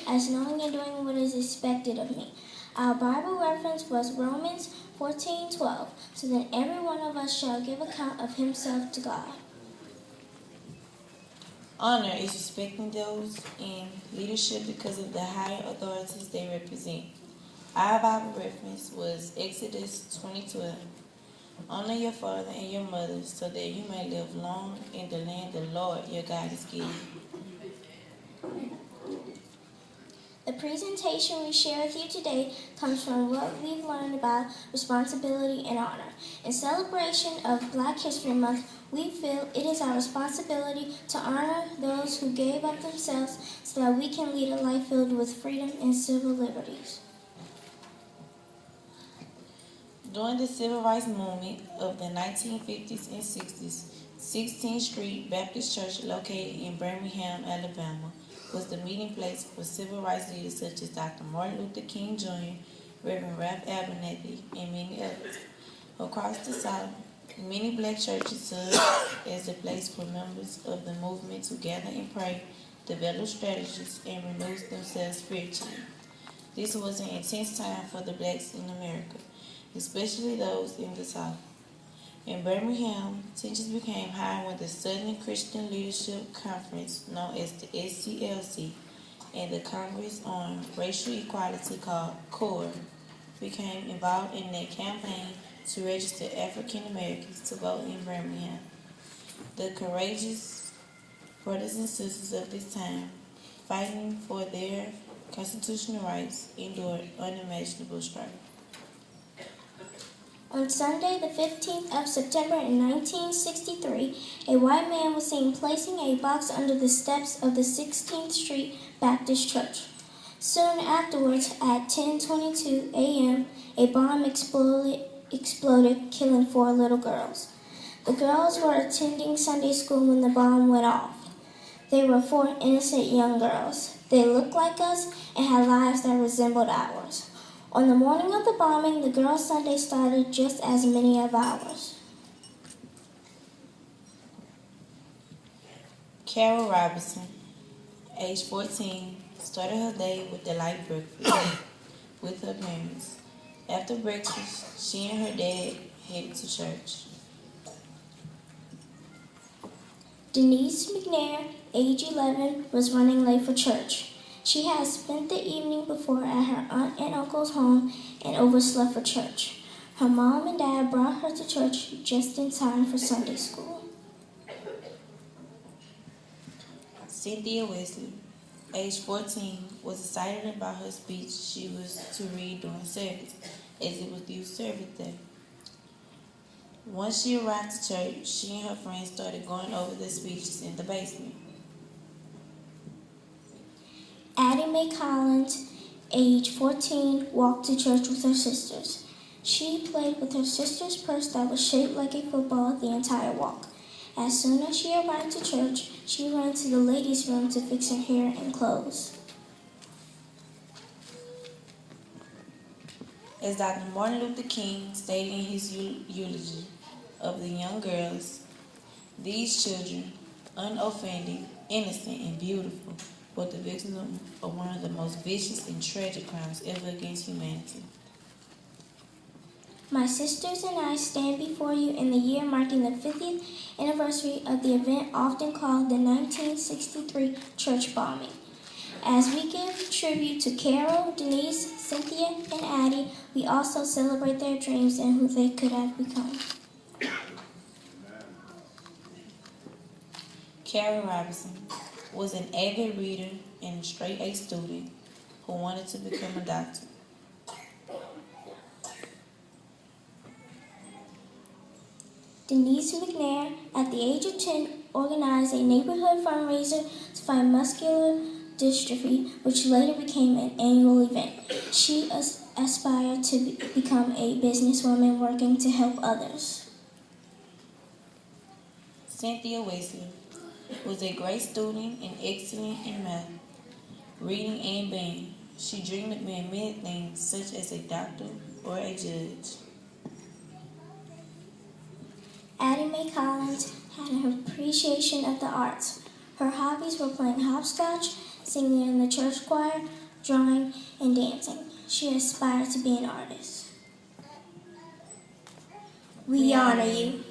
as knowing and doing what is expected of me. Our Bible reference was Romans 14:12, so that every one of us shall give account of himself to God. Honor is respecting those in leadership because of the higher authorities they represent. Our Bible reference was Exodus 20:12. Honor your father and your mother so that you may live long in the land the Lord your God is giving. The presentation we share with you today comes from what we've learned about responsibility and honor. In celebration of Black History Month, we feel it is our responsibility to honor those who gave up themselves so that we can lead a life filled with freedom and civil liberties. During the Civil Rights Movement of the 1950s and 60s, 16th Street Baptist Church, located in Birmingham, Alabama, was the meeting place for civil rights leaders such as Dr. Martin Luther King Jr., Reverend Ralph Abernathy, and many others. Across the South, many Black churches served as the place for members of the movement to gather and pray, develop strategies, and renew themselves spiritually. This was an intense time for the Blacks in America, especially those in the South. In Birmingham, tensions became high when the Southern Christian Leadership Conference, known as the SCLC, and the Congress on Racial Equality, called CORE, became involved in a campaign to register African Americans to vote in Birmingham. The courageous brothers and sisters of this time, fighting for their constitutional rights, endured unimaginable strife. On Sunday, the 15th of September in 1963, a white man was seen placing a box under the steps of the 16th Street Baptist Church. Soon afterwards, at 10:22 a.m., a bomb exploded, killing 4 little girls. The girls were attending Sunday school when the bomb went off. They were 4 innocent young girls. They looked like us and had lives that resembled ours. On the morning of the bombing, the girls' Sunday started just as many of ours. Carol Robinson, age 14, started her day with a light breakfast with her parents. After breakfast, she and her dad headed to church. Denise McNair, age 11, was running late for church. She had spent the evening before at her aunt and uncle's home and overslept for church. Her mom and dad brought her to church just in time for Sunday school. Cynthia Wesley, age 14, was excited about her speech she was to read during service, as it was youth service day. Once she arrived to church, she and her friends started going over the speeches in the basement. Addie Mae Collins, age 14, walked to church with her sisters. She played with her sister's purse that was shaped like a football the entire walk. As soon as she arrived to church, she ran to the ladies' room to fix her hair and clothes. As Dr. Martin Luther King stated in his eulogy of the young girls, these children, unoffending, innocent, and beautiful, were the victims of one of the most vicious and tragic crimes ever against humanity. My sisters and I stand before you in the year marking the 50th anniversary of the event often called the 1963 church bombing. As we give tribute to Carol, Denise, Cynthia, and Addie, we also celebrate their dreams and who they could have become. Carol Robinson was an avid reader and straight A student who wanted to become a doctor. Denise McNair, at the age of 10, organized a neighborhood fundraiser to fight muscular dystrophy, which later became an annual event. She aspired to become a businesswoman working to help others. Cynthia Wesley was a great student and excellent in math, reading, and band. She dreamed of being many things, such as a doctor or a judge. Addie Mae Collins had an appreciation of the arts. Her hobbies were playing hopscotch, singing in the church choir, drawing, and dancing. She aspired to be an artist. We honor you.